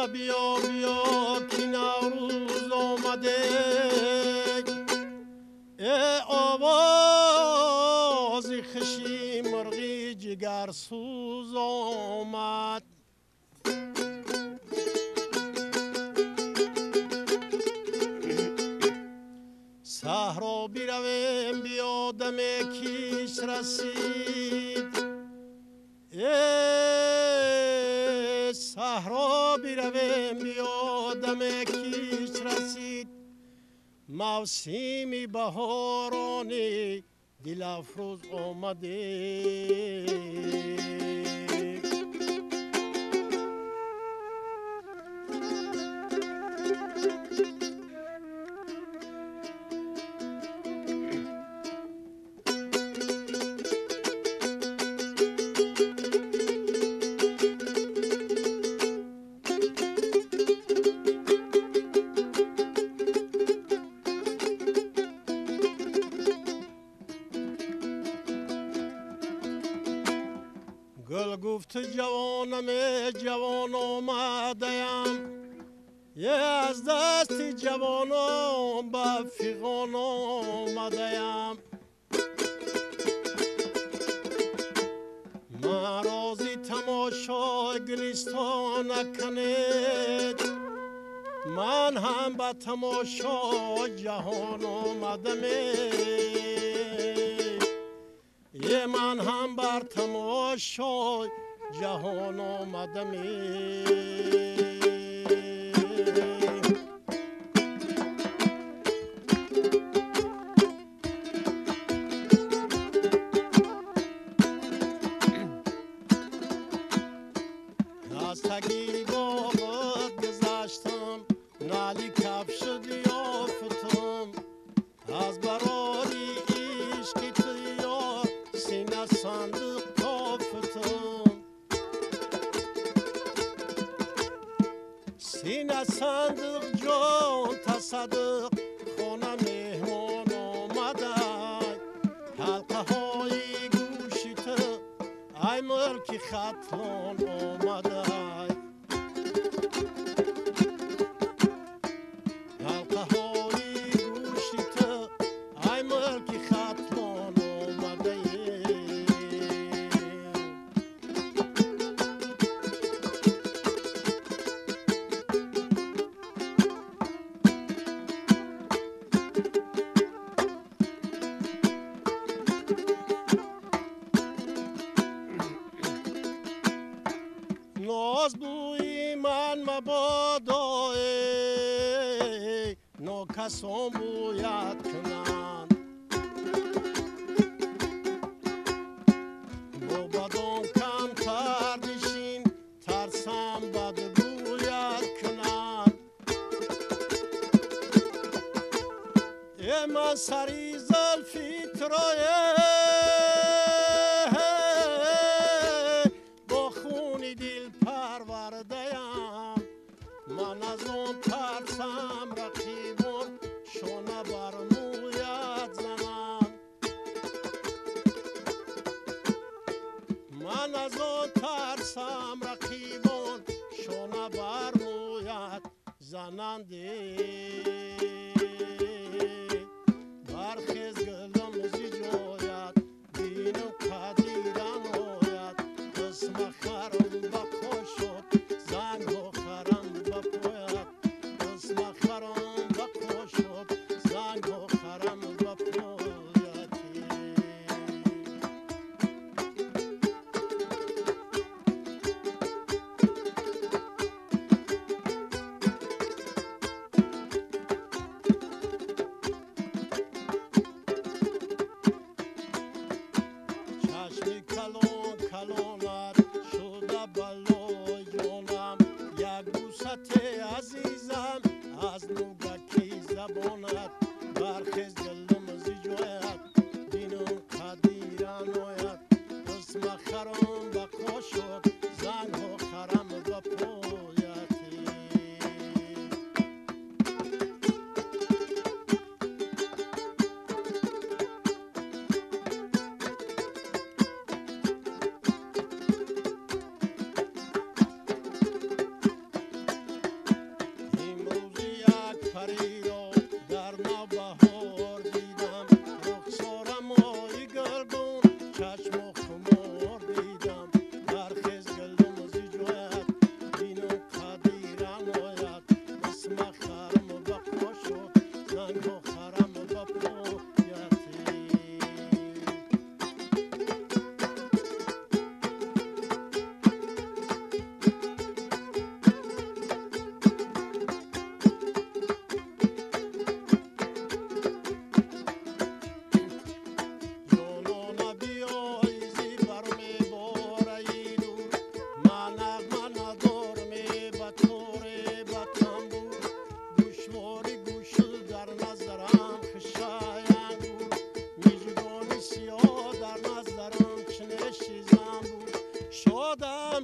بیا بیا بیا کی نوروز آمده، ای آوازی خشی مرغی جگر سوز آمد. صحرا بیرویم بیا دم کیش رسید، صحرا بیرویم بیا دم کیش رسید. موسمی بهارانی دل افروز آمده، گل گفت جوانم جوان آمدیم، یه از دست جوانم به فیغان آمدیم. من رازی تماشای گلستان نکنید، من هم به تماشای جهان آمدم. یه من هم بر تماشای جهان آمدم. از تگی باغت گذشتم، نالی کفش دیافتم، از براری عشقی تو یار سینه صندوق تافتم. سینه صندوق جان تصدق خانه مهمان آمده، حلقه های گوشی تو ای ملک خطلان آمده. حلقه های گوشی تو ای ملک خطلان آمده. ناز بوی من مبادا ناکسان بوید کنند، با بدان کمتر بشین ترسم بد بوید کنند. ای من سری زلفی ترایه من از آن ترسم رقیبان شانه بر مویت زنم. من از آن ترسم رقیبان شانه بر مویت زننده. برخیز گلم زی جایت بینم قدیرن آید، قسم خرم بخوش شد زنگ و خرم بپوید، قسم خرم بخوش شد زنگ و خرم بپوید. چشمی کلان کلانت شده بلای جانم، یک بوست عزیزم از نوگکی زبانت. برخیز دلم زی جایت بینم قدیرن آید، قسم خرم بقا شد زنگ و خرم بپویت.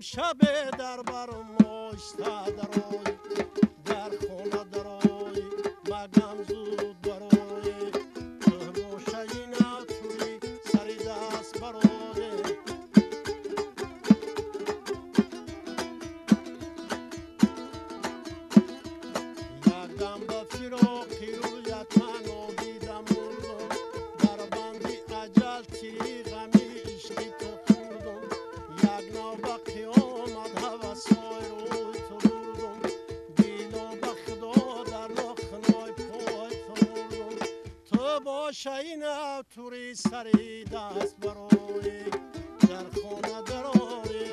هم شب در بر مشتا درای در خونه درای مگم زود برای تو باشه این توی سری دست برای یکم به فراقی رویت من آبیدم مردم در بندی عجل تیغمی عشقی تو خوردم یک نو به قیامت هوسای روی تو بردم دیلو به خدا در لخنای پای تو بردم تو باشه این توری سری دست برای در خانه درای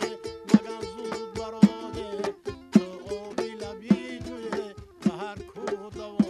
مگم زود برای تو آبی لبی جوی به هر کو دوانی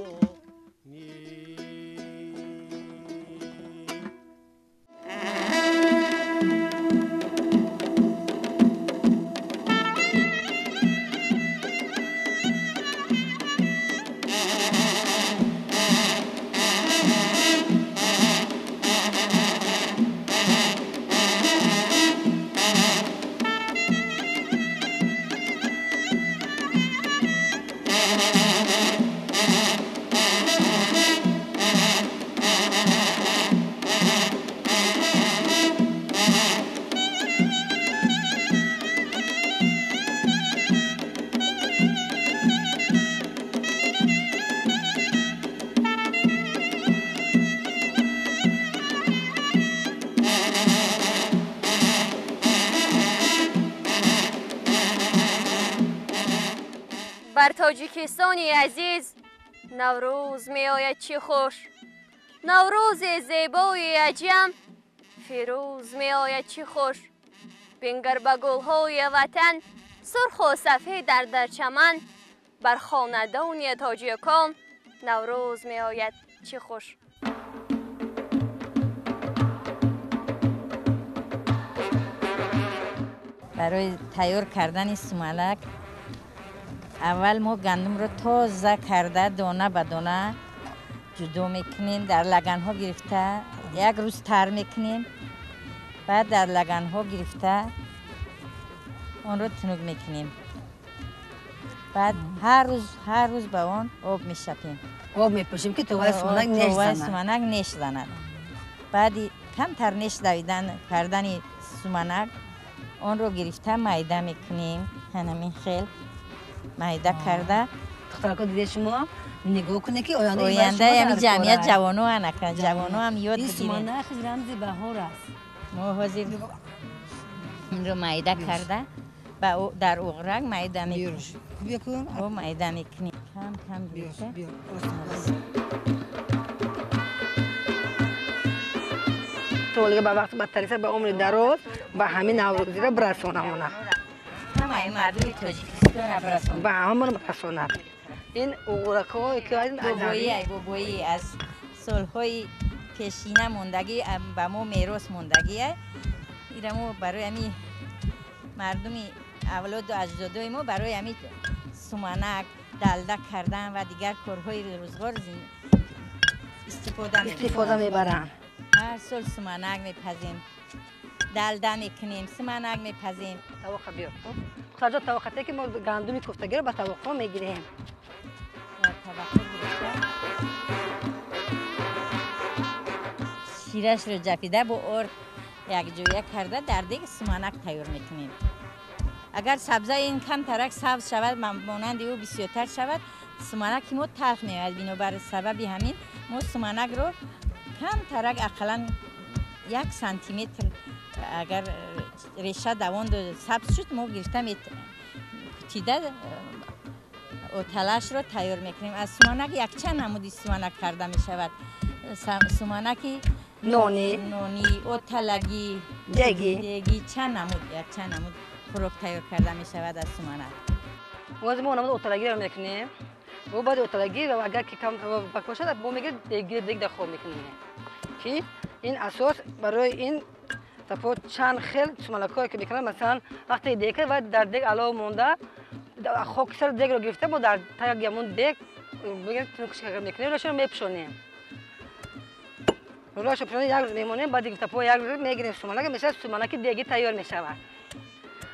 بر تاجیکستانی عزیز نوروز می آید چی خوش نوروز زیبای عجم فیروز می آید چی خوش بنگر به گلهای وطن سرخ و سفید در چمن بر خاندان تاجیکان نوروز می آید چی خوش برای تیار کردن سمالک اول ما گندم رو تازه کرده دانه به دانه جدا میکنیم در لگن ها گرفته یک روز تر میکنیم بعد در لگن ها گرفته آن رو تنوگ میکنیم بعد هر روز به آن آب میشپیم آب میپوشیم که توی سمنک نیش زند بعد کم تر نیش دویدن کردن سمنک آن رو گرفته میده میکنیم همین خیل میده کرده دخترکا دیده شما نگاه کنه که آینده یعنی جمعیت جوانو هنکن جوانو هم یاد بگیریم این سمنک رمز بهار است ما حاضر این رو میده کرده در اغرق میده میکنیم بیا کن او میده میکنیم کم کم بیشه تولیه به وقت بدتریسه به عمر دراز به همین نوروزی را برسانمونه همه مردم تاجیکستان برسانم به همه برسانم این اغرق‌ها که بابایی از سالهای پیشینه موندگی به ما میراث موندگیه این ما برای امی مردمی اولاد و اجدادای ما برای امی سمنک دلده کردن و دیگر کارهای روزگار استفاده میبرن هر سال سمنک میپزیم دلده میکنیم سمنک میپزیم طبقه بیار خب طبقه که ما گندمی کوفتگی رو به طبقه میگیریم شیرش رو جپیده با آرد یک جویه کرده در دیگه سمنک تیار میکنیم اگر سبزه این کم ترک سبز شود مانند او بسیارتر شود سمنک ما تلخ میاد بنابر سبب همین ما سمنک رو کم ترک اقلا 1 سانتی متر اگر ریشه دوان سبز شد ما گرفته چیده و تلاش رو تیار میکنیم از سمنک یک چند نمودی سمنک کرده میشود سمنکی نونی و تلگی دیگی چند نمود خوراک تیار کرده میشود از سمنک واسه ما نمود اوتلگی رو میکنیم و بعد اوتلگی و اگر که کم پک باشد با میگه دیگه دخو میکنیم که این اساس برای این تفو چند خیل سمنکایی که میکنن مثلا وقتی دیگه و در دیگ علاوه مونده خاک سر دیگ رو گرفته با در تای گمون دیگ میگه تنکش میکنیم روش میپشونیم روش پشونیم یک روز میمونیم بعد دیگه تفو یک روز میگیریم سمنک میشه سمنک دیگه تیار میشود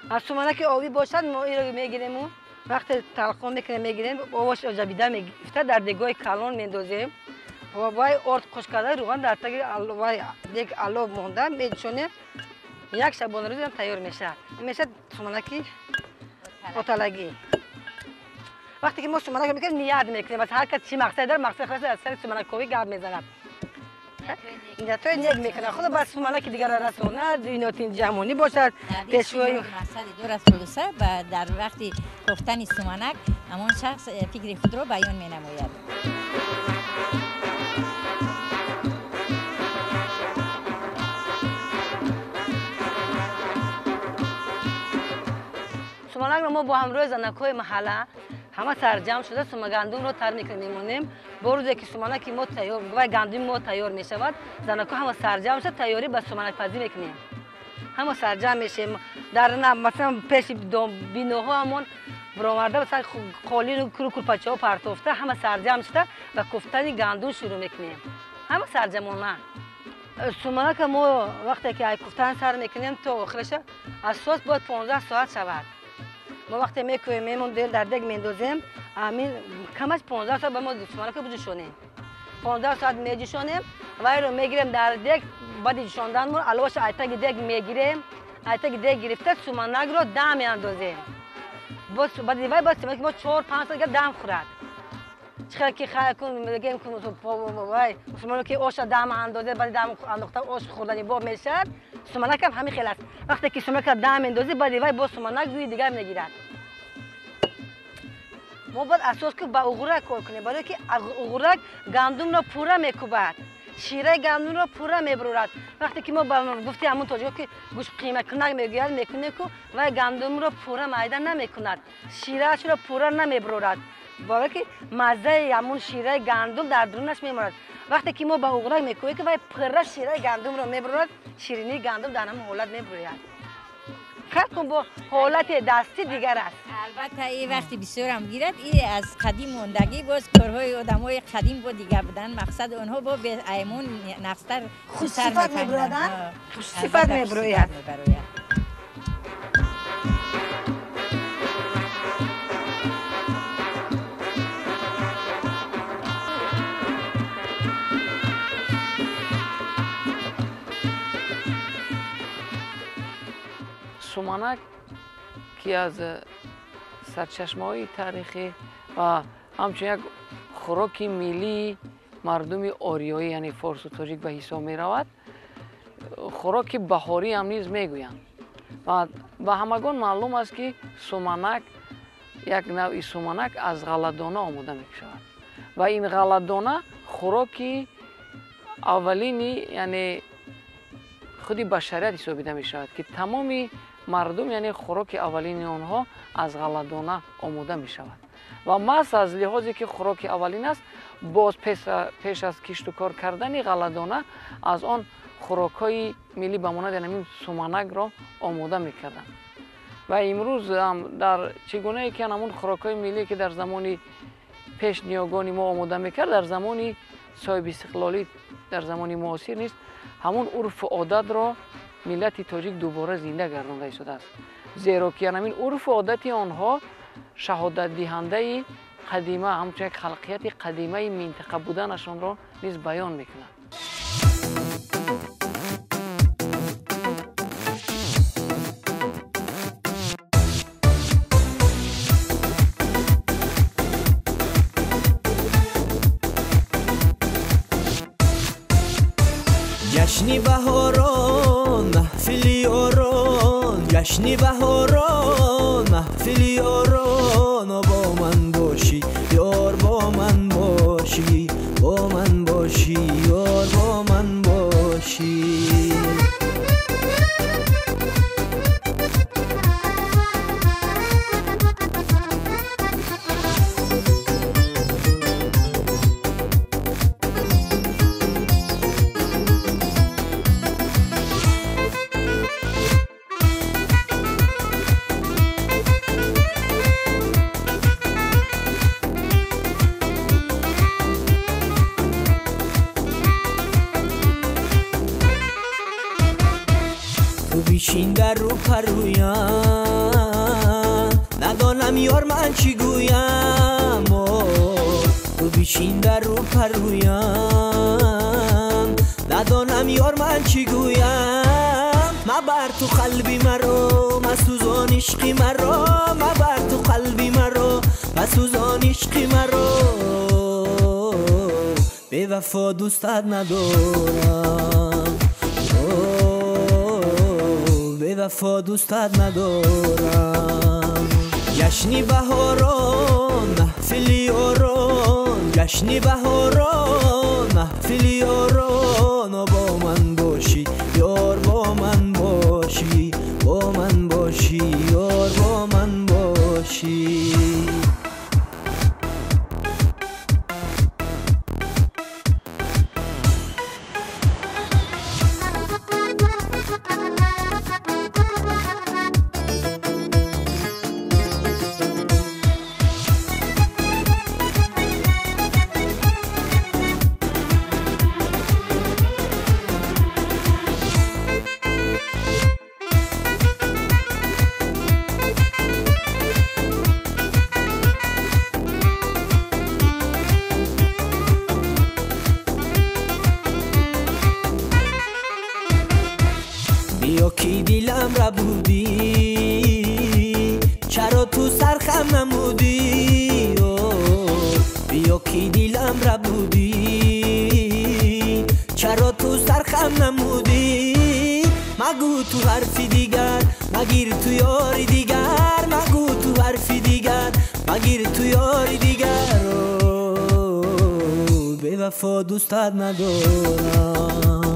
از سومنک آبی باشد ما این رو میگیریم و وقتی تلقون میکنیم میگیریم آبش جابیده میگیفته در دیگای کلان میندازیم و وای ارد خوش کرده روغن در تگ وای دیگ آلو مونده میچونه یک شبانه روز هم تیار میشه میشه سومنکی اوتالگی وقتی که ما سومنک میکنیم نیاد میکنیم از هر کس چی مقصد داره مقصد خاص از سر سومنک کوی گاب میزند اینجا تو نیگ میکنه خود بس سومنک دیگر رسونه دیناتین جهانی باشد پیشوای مقصد دور از خلاصه و در وقتی گفتن سومنک همون شخص فکر خود رو بیان مینماید. سومنک ما با همراه زنکای محله همه سرجم شده سوم گندم رو تر میکنیم با روزی که سومنک ما تیار و گندم ما تیار میشود زنکا همه سرجم شده تیاری به سومنک پزی میکنیم همه سرجم میشیم در مثلا پیش بینوها همون برآورده مثلا قالین و کلوپچه ها پرتافته همه سرجم شده و کوفتن گندم شروع میکنیم همه سرجمانه سومنک ما وقتی که کوفتن سر میکنیم تا آخرش اساس باید 15 ساعت شود ما وقتی میکنیم میمون دل در دیگ میندازیم همین کمش 15 ساعت به ما سومنک بجوشونیم 15 ساعت میجوشونیم و این رو میگیریم در دیگ بعد جوشاندنمون علاوهش ایتک دیگ میگیریم ایتک دیگ گرفته سومنک رو دم میاندازیم بعد دیوای باید سومنک ما 4-5 ساعت دم خورد چقدر که خیلی کن میگیم که وای سومنک که آش دم اندازه بعد دم انداخته آش خوردنی با میشه سومنک هم همین خیلی است وقتی که سومنک دم میندازی بعد دیوای با سومنک روی دیگر میگیرد ما باید اساس که با اغرق کار کنیم برای که اغرق گندم را پوره میکوبد شیره گندم را پوره میبرورد وقتی که ما گفتی همون توجه که گوش قیمه کنک میگوید میکنه که و گندم را پوره میده نمیکند شیرهش را پوره نمیبرورد برای که مزه همون شیره گندم در درونش میماند وقتی که ما با اغرق میکوبیم که پوره شیره گندم را میبرورد شیرینی گندم در همون حالت میبرورد خیلی کن با حالت دستی دیگر است البته این وقتی بسیار هم گیرد این از قدیم موندگی باز کارهای آدمای قدیم با دیگه بودن مقصد اونها با به ایمون نقصتر خوشصفت میبرودن خوشصفت میبروید سومنک که از سرچشمه‌های تاریخی و همچنین یک خوراک ملی مردم آریایی یعنی فارس و تاجیک به حساب می رود خوراک بهاری هم نیز میگویند و به همگان معلوم است که سومنک یک نوع سومنک از غله‌دانه آماده می شود و این غله‌دانه خوراک اولینی یعنی خودی بشریت حسابیده می شود که تمامی مردم یعنی خوراک اولین آنها از غله‌دانه آماده می شود و محض از لحاظی که خوراک اولین است باز پیش از کشت و کار کردن غله‌دانه از آن خوراک‌های ملی به مانند همین سومنک را آماده می‌کردند و امروز هم در چگونه که همون خوراک‌های ملی که در زمان پیش نیاگان ما آماده می‌کرد در زمان صاحب استقلالی در زمان معاصر نیست همون عرف و عادت را ملت تاجیک دوباره زنده گردانده شده است زیرا که همین عرف و عادت آنها شهادت دهنده قدیمه همچنین خلقیت قدیمه منطقه بودنشان را نیز بیان می‌کند جشنی بهاران محفلی آران جشنی بهاران محفلی آران با من باشی یار با من باشی با من باشی یار با من باشی بیشین در رو پرویم ندانم یار من چی گویم تو بیشین در رو پرویم ندانم یار من چی گویم مبر تو قلبی مرا مسوزان عشقی مرا مبر تو قلبی مرا مسوزان عشقی مرا به وفا دوستت ندارم به وفا دوستت ندارم جشنی بهاران محفلی یاران جشنی بهاران محفلی یاران با من باشی یار با من باشی با من باشی یار با من باشی بیا کی دیلم را بودی چرا تو سرخم نمودی بیا کی دیلم را بودی چرا تو سرخم نمودی مگو تو حرفی دیگر مگیر تو یاری دیگر مگو تو حرفی دیگر مگیر تو یاری دیگر به وفا دوستت ندارم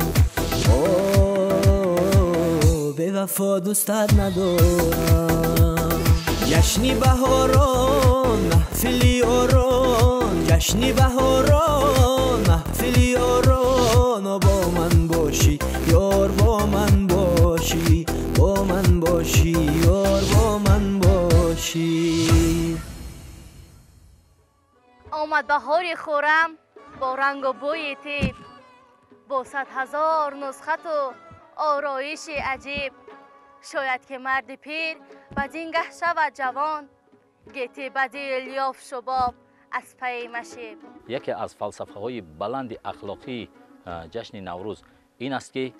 به وفا دوستت ندارم جشنی بهاران محفلی یاران جشنی بهاران محفلی یاران با من باشی یار با من باشی با من باشی یار با من باشی آمد بهاری خورم با رنگ و بوی تیب با 100,000 نسخت و آرایش عجیب شاید که مرد پیر بدینگه شود جوان گیتی بدیل یافت شباب از پی مشیب. یکی از فلسفه های بلند اخلاقی جشن نوروز این است که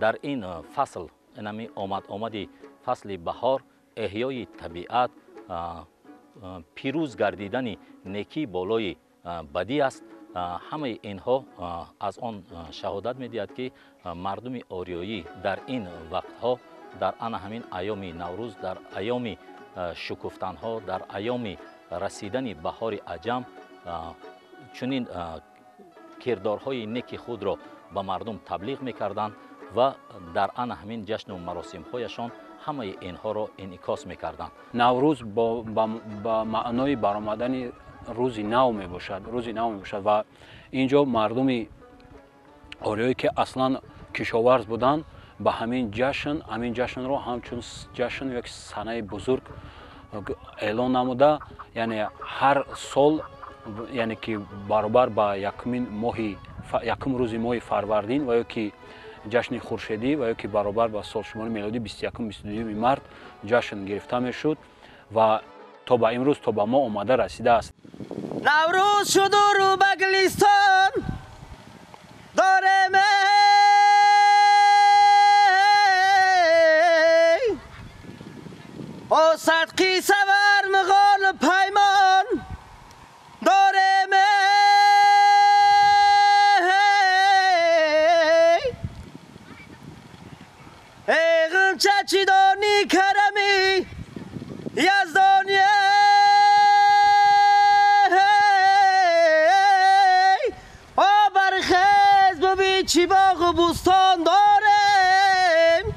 در این فصل اینمی آمدی فصل بهار احیای طبیعت پیروز گردیدن نیکی بالای بدی است. همه اینها از آن شهادت می‌دهد که مردم آریایی در این وقتها در آن همین ایام نوروز در ایام شکفتنها در ایام رسیدن بهار عجم چنین کردارهای نیک خود را به مردم تبلیغ می‌کردند و در آن همین جشن و مراسم‌هایشان همه اینها را انعکاس می‌کردند. نوروز با معنای برآمدن روزی نو می باشد و اینجا مردم آریایی که اصلا کشاورز بودند به همین جشن رو همچون جشن یک سنه بزرگ اعلان نموده یعنی هر سال یعنی که برابر با یکم روز ماه فروردین و یکی جشن خورشیدی و یکی برابر با سال شماری میلادی 21-22 مارس جشن گرفته میشد و تا به امروز تا به ما آمده رسیده است. نوروز شد و رو به گلستان داره می او صدقی سور مغان پیمان داره می ایغم چچی دانی کرمی یزدانی چی باغ و بوستان داریم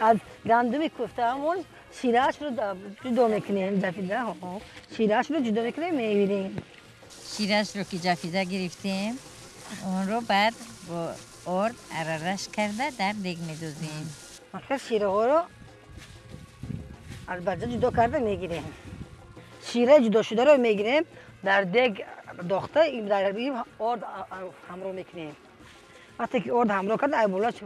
از گندم کوفته همون شیره‌اش رو جدا میکنیم جفیده شیره‌اش رو جدا میکنیم میبینیم شیرش رو که جفیده گرفتیم اون رو بعد با آرد ارارش کرده در دیگ میدوزیم. آخر شیره ها رو از بچه جدا کرده میگیریم. شیره جدا شده رو میگیریم در دیگ داخته این در این آرد همراه میکنیم. وقتی که آرد همراه کرد ای بالا چه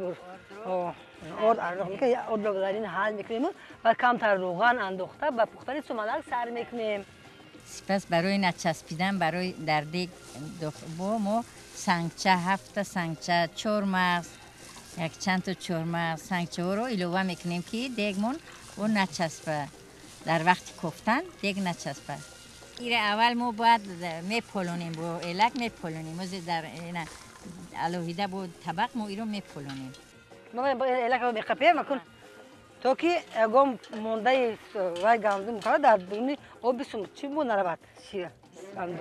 آرد همراه میکنیم آرد رو در این حل میکنیم و کمتر روغن انداخته به پختن سمنک سر میکنیم. سپس برای نچسبیدن برای در دیگ ما سنگچه 7 سنگچه چهارمغز یک چند تا چهارمغز سنگچه ها رو ایلوه میکنیم که دیگمون و نچسبه در وقت کفتن دیگ نچسبه. این اول ما باید میپلونیم با الک میپلونیم در این الوهیده با طبق ما این رو میپلونیم. ما با الک رو میقپیم کن تا که اگم مونده وای گندم کرد در دونی آب بسوم چی بود نرود شیر گندم.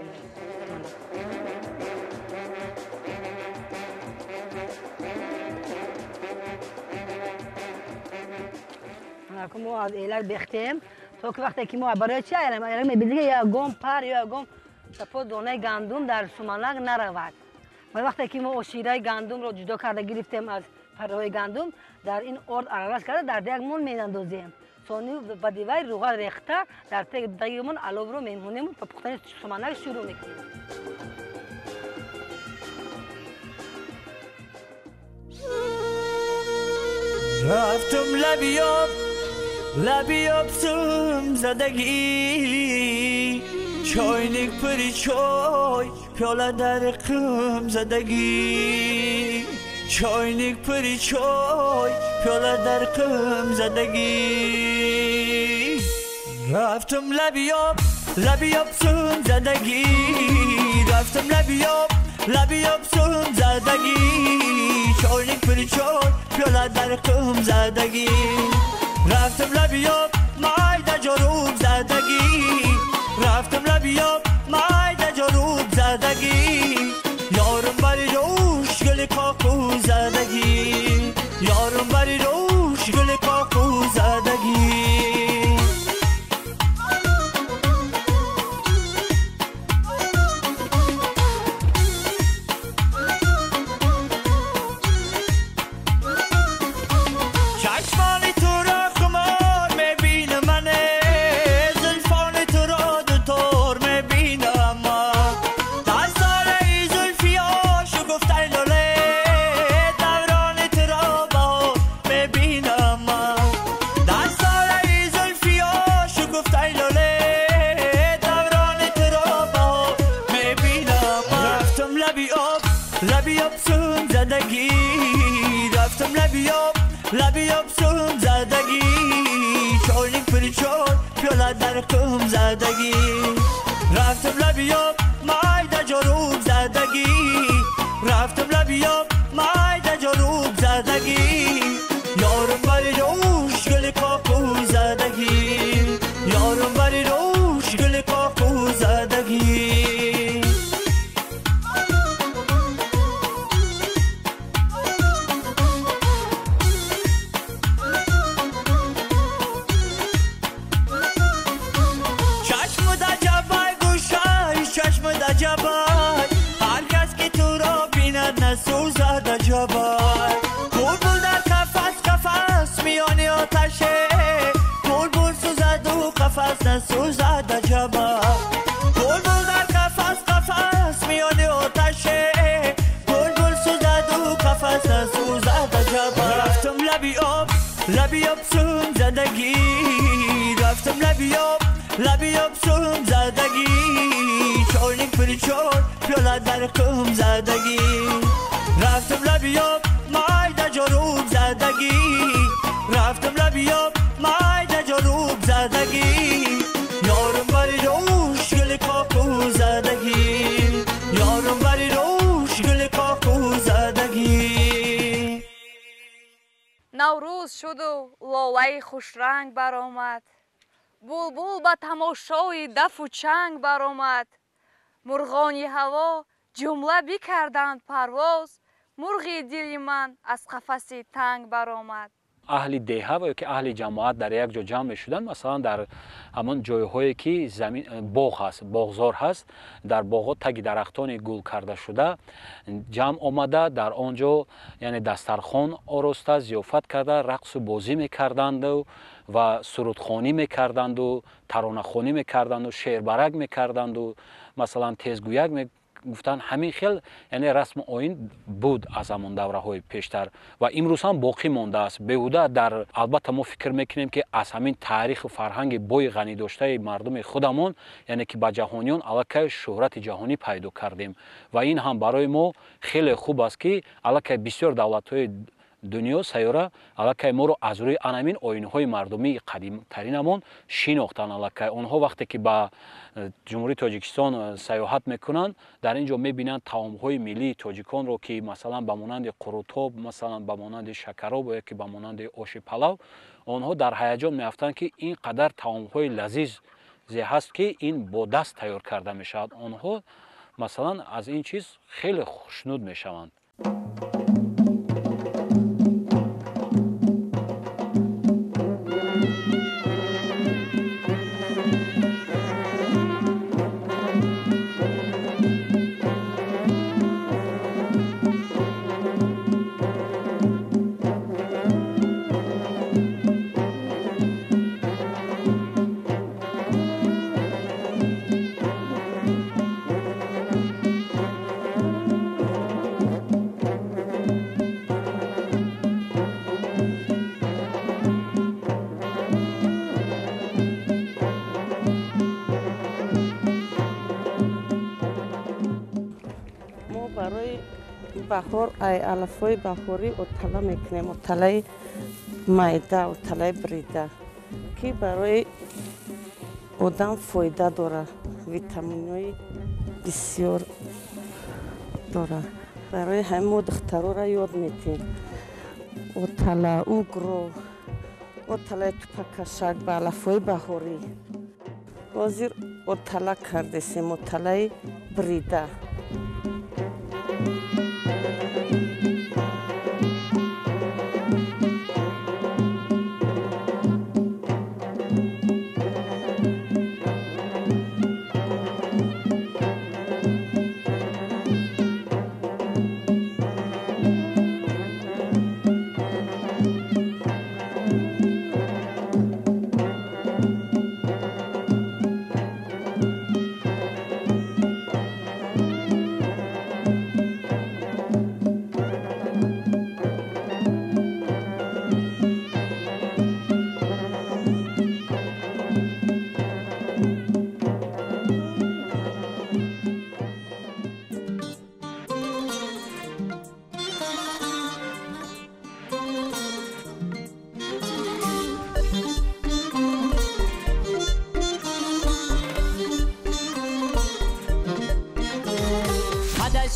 ما از الک بختیم تا که وقتی که ما برای چی الک میبینیم یا گم پر یا گم سپو دانه گندم در سمنک نرود. وقتی که ما شیره گندم رو جدا کرده گرفتیم از پرهای گندم در این آرد عرض کرده در دیگمون میاندازیم. ثانی با دیوای روغن ریخته در دیگمون علاوه رو میمونیم و پختن سمنک شروع میکنیم. رفتم لبی آبسم زدگی چاینک پری چای پیاله در قم زدگی چاینک پری چای پیاله در قم زدگی رفتم لبی آبسم زدگی رفتم لبی آبسم زدگی چاینک پری چای پیاله در قم زدگی رفتم لبیاب مایده جاروب زدگی رفتم لبیاب مایده جاروب زدگی یارم بری روش گل کاکو زدگی یارم بری روش گل کاکو زدگی لبی آبسم زدگی چاینک پری چای پیاله در قم زدگی رفتم لبیاب مایده جاروب زدگی رفتم لبیاب مایده جاروب زدگی یارم بری روش گل کاکو زدگی یارم بری روش گل کاکو زدگی هر کس که تو را بیند نسوزد جبای بلبل در قفس میانی آتشه بلبل سوزد و قفس نسوزد جبای بلبل در قفس میانی آتشه بلبل سوزد و قفس نسوزد جبای رفتم لبی آبسم زدگی رفتم لبی آبسم زدگی چاینک پری چای پیاله در قم زدگی رفتم لبیاب مایده جاروب زدگی رفتم لبیاب مایده جاروب زدگی یارم بری روش گل کاکو زدگی یارم بری روش گل کاکو زدگی نوروز شد و لاله خوش رنگ برآمد بلبل با تماشای دف و چنگ برآمد مرغانی هوا جمله بکردند پرواز مرغی دلی من از قفسی تنگ برآمد اهل دهه و که اهل جماعت در یک جا جمع شدن، مثلا در همون جایهایی که زمین باغ هست، باغزار هست، در باغ تگ درختان گل کرده شده جمع آمده در آنجا، یعنی دسترخوان آراسته ضیافت کرده، رقص و بازی میکردند و سرودخوانی میکردند و ترانه‌خوانی میکردند و شعر برگ میکردند و مثلا تیزگویک گفتن. همین خیل یعنی رسم آیین بود از همون دوره‌های پیشتر و امروز هم باقی مانده است. بیهوده در البته ما فکر میکنیم که از همین تاریخ و فرهنگ بوی غنی داشته مردم خودمون، یعنی که با جهانیان الکی شهرت جهانی پیدا کردیم و این هم برای ما خیلی خوب است که الکی بسیار دولت‌های دنیا سیاره الکی ما رو از روی همین آیین‌های مردمی قدیم ترینمون شناختن. الکی آنها وقتی که با جمهوری تاجیکستان سیاحت میکنن در اینجا میبینن طعام‌های ملی تاجیکان رو که مثلا به مانند قروتاب، مثلا به مانند شکراب و که به مانند آش پلو، آنها در هیجان میافتند که این قدر طعام‌های لذیذ هست که این با دست تیار کرده میشود. آنها مثلا از این چیز خیلی خوشنود میشوند. بهار ای الفای بهاری اطلاع میکنیم، اطلاع مایده، اطلاع بریده که برای آدم فایده داره، ویتامین‌های بسیار داره. برای همه دخترها را یاد میتیم اطلاع اوگرو، اطلاع توپکشک به الفای بهاری. حاضر اطلاع کردیم، اطلاع بریده.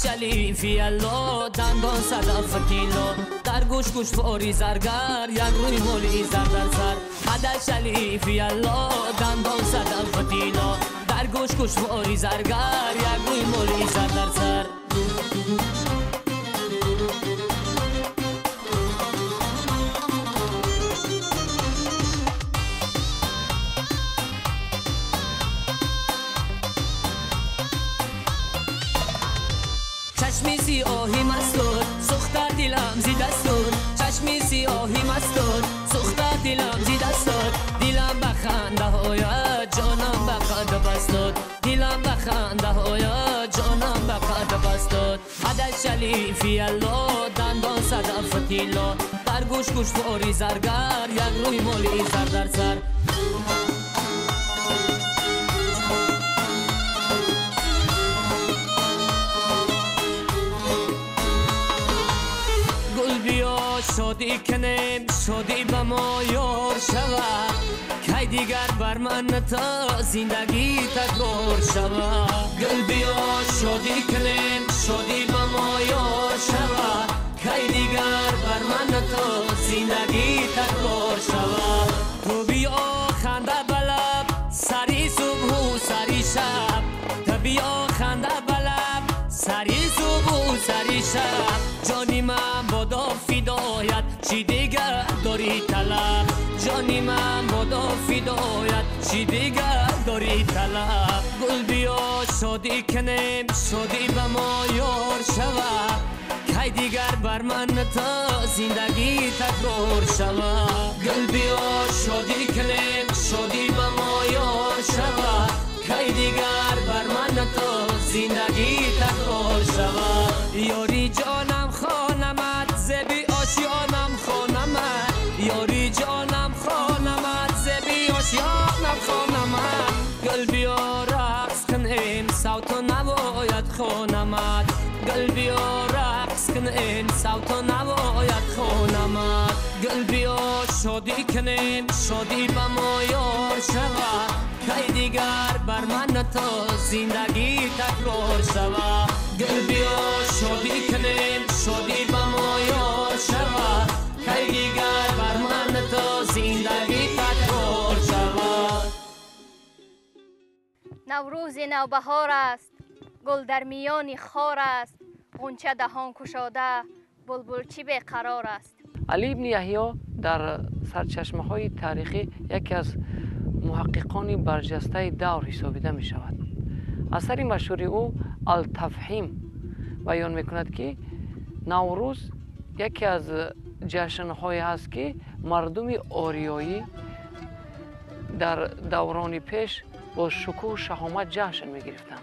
شلیفی الله دندان صدف کیلو در گوش گوش فوری زرگر یک روی مولی زر در سر. حد شلیفی الله دندان صدف کیلو در گوش گوش فوری زرگر یک روی مولی زر در سر. چشمی سیاهی مستور سوخته دلم زی دستور، چشمی سیاهی مستور سوخته دلم زی دستور. دلم بخنده هایت جانم بقد بستاد، دلم بخنده هایت جانم بقد بستاد. حد شلیفی الله دندان صدف کیلو در گوش گوش فوری زرگر یک روی مولی زر در سر. شادی کنیم شادی به ما یار شود، کی دیگر بر من تا زندگی تکرار شود. گل بیا شادی کنیم شادی به ما یار شود، کی دیگر بر من تا زندگی تکرار شود. تو بیا خنده بلب سری صبح و سری شب، تو بیا خنده بلب سری صبح و سری شب. جانی من بادا فدایت چی دیگر داری طلب جانی من بادا فدایت چی دیگر داری طلب گل بیا شادی کنیم شادی به ما یار شود کی دیگر بر من تا زندگی تکرار شود گل بیا شادی کنیم شادی به ما یار شود کی دیگر بر من تا زندگی تکرار شود یاری جانم خانمت زبی آشیانم خانمت یاری جانم خانمت زبی آشیانم خانمت گل بیا رقص کنیم صوت و نوایت خانمت گل بیا رقص کنیم صوت و نوایت خانمت گل بیا شادی کنیم شادی به ما یار شود کی دیگر بر من تا زندگی تکرار شود گل بیا شادی کنیم شادی به ما یار شود کی دیگر بر من تا زندگی تکرار شود نوروز نوبهار است گل در میان خار است غنچه دهان کشاده بلبلچی بیقرار است علی ابن یحیی در سرچشمه های تاریخی یکی از محققان برجسته دور حسابیده می شود. اثر مشهور او التفهیم بیان می کند که نوروز یکی از جشن‌های است که مردم آریایی در دوران پیش با شکوه و شهامت جشن می گرفتند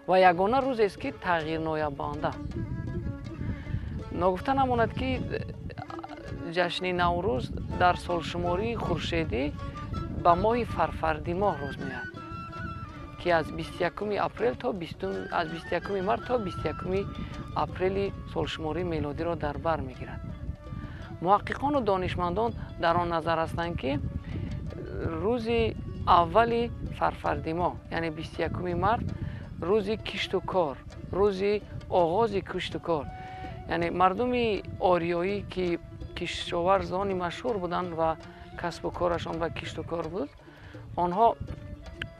و یگانه روز است که تغییر نایابنده. نگفته نماند که جشن نوروز در سالشماری خورشیدی به ماه فرفردی ماه روز میاد که از 21 اپریل تا از 21 مارس تا 21 اپریل سالشماری میلادی را در بر میگیرد. محققان و دانشمندان در آن نظر هستند که روز اول فرفردی ماه یعنی 21 مارس روز کشت و کار، روز آغاز کشت و کار، یعنی مردم آریایی که کشاورزان مشهور بودند و کسب و کارشان به کشت و کار بود، آنها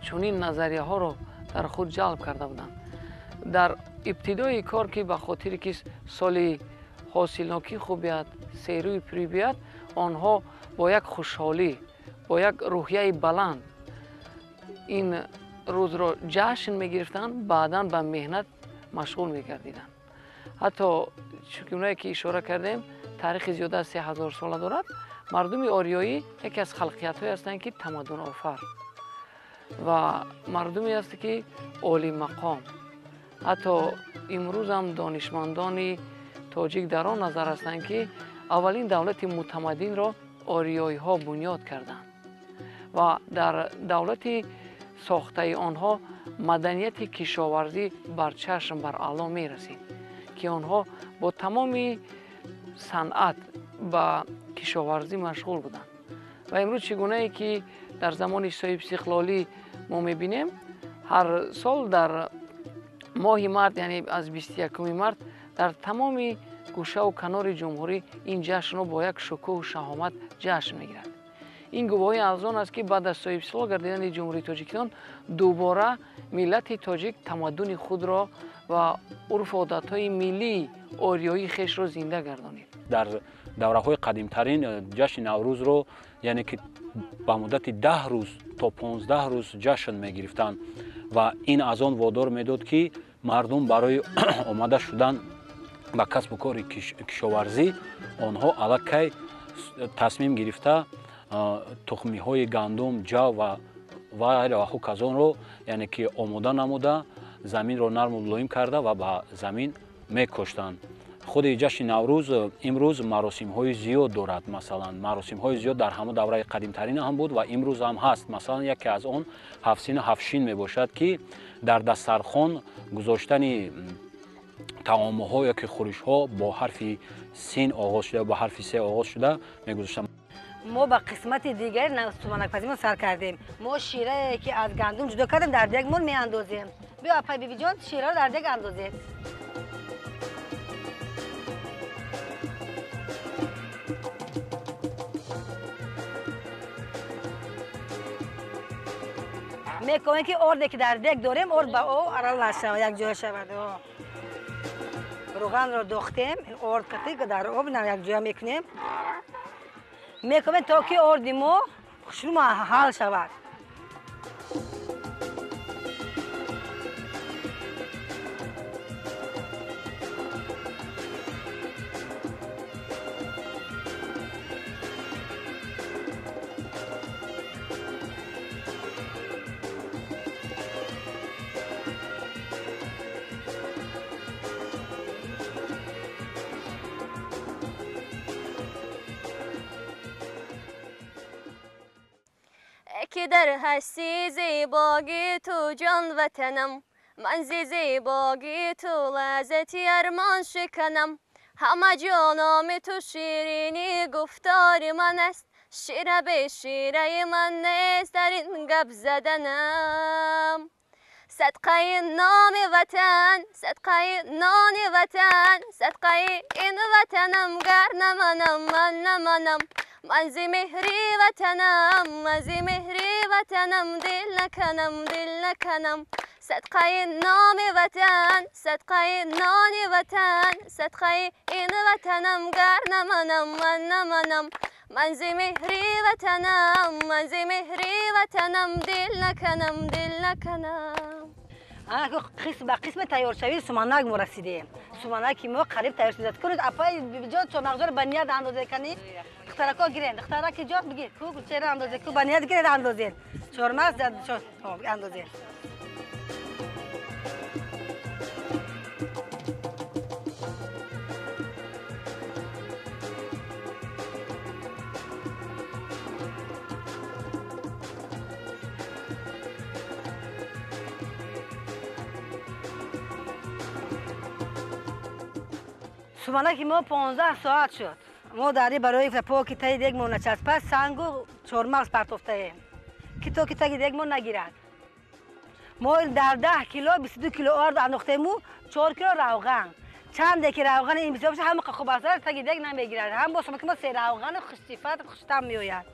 چنین نظریه ها را در خود جلب کرده بودند. در ابتدای کار که به خاطر که سال حاصلناکی خوب بیاد، سیروی پری بیاد، آنها با یک خوشحالی، با یک روحیه بلند این روز را جشن می گرفتند، بعداً به مهنت مشغول می گردیدند. حتی چونایی که اشاره کردیم تاریخ زیاده از 3000 ساله دارد. مردم آریایی یکی از خلقیت های هستند که تمدن آفر و مردمی است که عالی مقام. حتی امروز هم دانشمندان تاجیک در آن نظر هستند که اولین دولت متمدن را آریایی ها بنیاد کردند و در دولت ساخته آنها مدنیت کشاورزی بر چشم بر علا می رسید که آنها با تمام صنعت و کشاورزی مشغول بودند. و امروز چگونه ای که در زمان صاحب استقلالی ما میبینیم هر سال در ماه مارس یعنی از 21 مارس در تمام گوشه و کنار جمهوری این جشن را با یک شکوه و شهامت جشن میگیرد. این گواهی از آن است که بعد از صاحب استقلال گردیدن جمهوری تاجیکستان دوباره ملت تاجیک تمدن خود را و عرف عادت‌های ملی آریایی خیش را زنده گردانید. در دوره‌های قدیم‌ترین جشن نوروز رو یعنی که با مدت 10 روز تا 15 روز جشن می‌گرفتند و این از آن وادار می‌داد که مردم برای آماده شدن به کسب و کار کشاورزی آنها الکی تصمیم گرفته تخمی‌های گندم، جو و غیره و کازون رو یعنی که آماده نموده زمین رو نرم و ملایم کرده و به زمین می‌کشتند. خود جشن نوروز امروز مراسم‌های زیاد دارد. مثلا مراسم‌های زیاد در همه دوره قدیم‌ترین هم بود و امروز هم هست. مثلا یکی از آن هفشین میباشد که در دسترخوان گذاشتن طعام‌ها یا که خورش‌ها با حرف سین آغاز شده با حرف س آغاز شده میگذاشتن. ما با قسمت دیگر سومنک پزی ما سر کردیم. ما شیره که از گندم جدا کردیم در دیگ مون میاندازیم. بیا اپای بیبی جان شیره رو در دیگ اندازید. میکنیم که ارده که در دیگ داریم ارد با او ارال نشود یک جای شود. روغن رو دوختیم این ارد کتی که در آب یک جای میکنیم میکنیم تا که آردیمو شروع حال شود. که در هستی زیباگی تو جان وطنم، من زیباگی تو لذتی ارمان شکنم. همه جانام تو شیرینی گفتار من است، شیره به شیره من نیست در این گپ زدنم. صدقه نام وطن، صدقه نان وطن، صدقه این وطنم گر نمانم من نمانم. من زی مهری وطنم، من زی مهری وطنم، دل نکنم دل نکنم. صدقه نام وطن، صدقه نان وطن، صدقه این وطنم گر نمانم من نمانم. من زی مهری وطنم، من زی مهری وطنم، دل نکنم دل نکنم. قسم تیار شوی سومنک ما رسیدیم. سومنک ما قریب تیار شده کنید. اپای بجا چماغجار بنیاد اندازه کنید. دخترکا گیرین، دخترک جات بگیر. کو چهره اندازه کو بنیاد گیرید اندازه. چهارمغز اندازه. سومنک ما 15 ساعت شد. ما داری برای پاکی تای دیگ ما نچست. پس سنگو چهارمغز پرتفته ایم که تو که تای دیگ ما نگیرد. ما در 10 کیلو 22 کیلو آرد انداخته مو 4 کیلو روغن. چند که روغن این بسیار بشه هم خوب است تای دیگ نمیگیرد. هم با سومنک ما 3 روغن خوشصفت خوشتم میآید.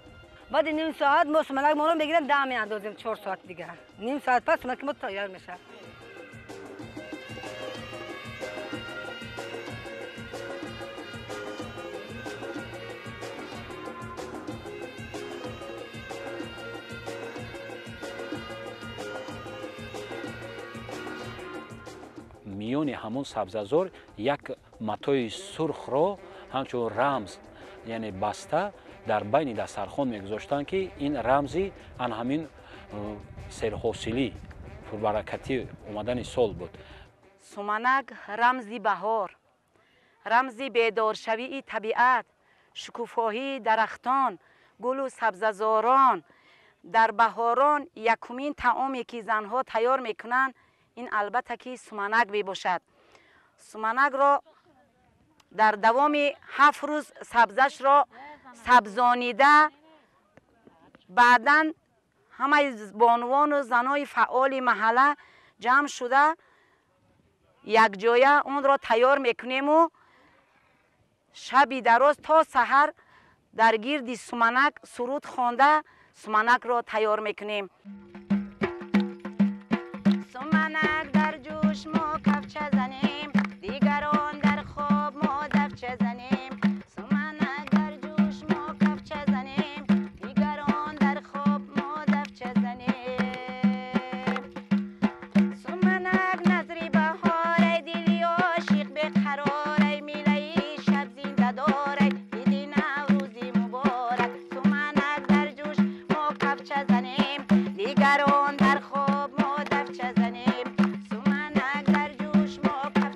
بعد نیم ساعت ما سومنک ما رو بگیریم دم اندازیم 4 ساعت دیگه. نیم ساعت پس سومنک ما تیار میشه. میون همون سبززار یک متای سرخ را همچون رمز یعنی بسته در بین دسترخوان میگذاشتن که این رمزی ان همین سرحاصلی پربرکتی اومدن سال بود. سومنک رمزی بهار، رمزی بیدارشوی طبیعت، شکوفایی درختان، گل و سبززاران. در بهاران یکمین طعامی که زنها تیار میکنن این البته که سومنک باشد. سومنک را در دوام 7 روز سبزش را سبزانیده بعداً همه بانوان و زنای فعال محله جمع شده یک جایه اون را تیار میکنیم و شبی دراز تا سحر در گرد سومنک سرود خوانده سومنک را تیار میکنیم. سومنک در جوش ما کفچه زنیم، دیگران در خواب ما دفچه زنیم. سومنک در جوش ما کفچه زنیم، دیگران در خواب ما دفچه زنیم. سومنک نظری بهار ای دلی عاشق بقرار ای میله شب زنده دار ای دیدی نوروزی مبارک. سومنک در جوش ما کفچه زنیم، دیگران در خواب ما دفچه زنیم. سومنک در جوش ما کفچه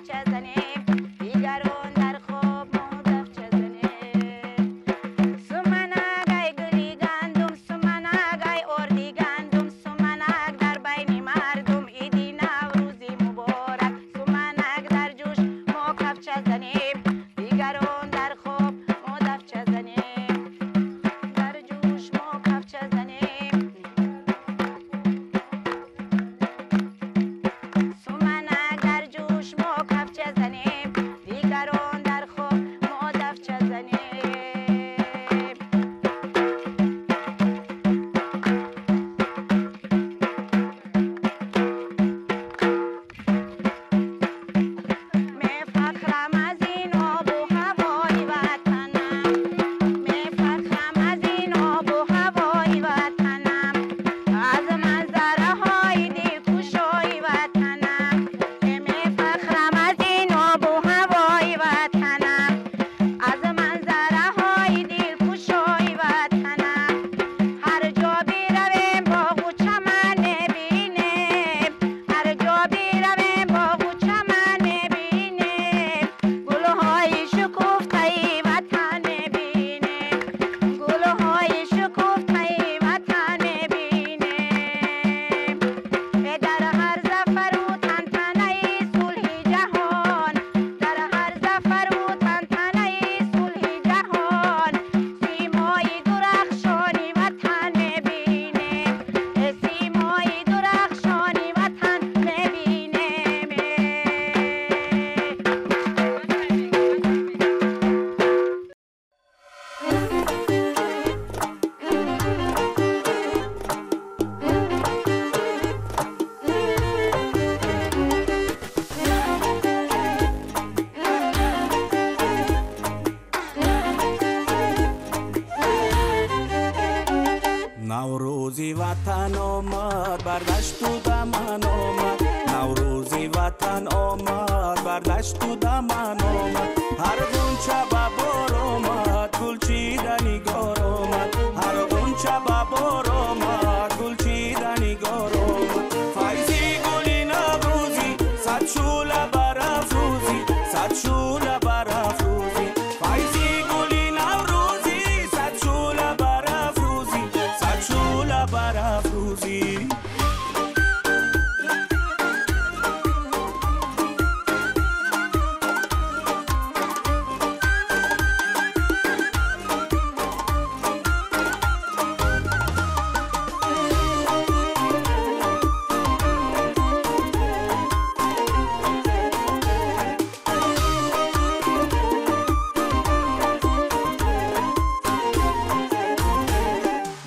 نوروزی وطن آمد بر دشت و دمن آمد نوروزی وطن آمد بر دشت و دمن آمد هر غنچه به بار آمد گل چیده نگار آمد هر غنچه به بار آمد گل چیده نگار آمد فایزی گلی نوروزی صد شعله برافروزی صد شعله برافروزی فایزی گلی نوروزی صد شعله برافروزی صد شعله برافروزی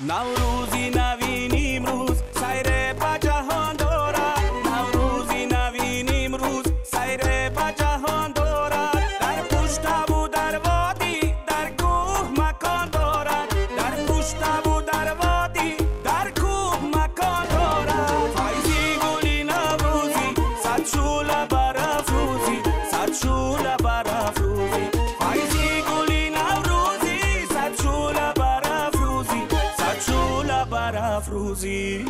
نوروزی نوین امروز سیر به جهان دارد نوروزی نوین امروز سیر به جهان دارد در پشت و در وادی در کوه مکان دارد در پشت و در وادی در کوه مکان دارد فایزی گلی نوروزی صد شعله برافروزی صد شعله برافروزی فایزی گلی نوروزی صد شعله برافروزی صد شعله برافروزی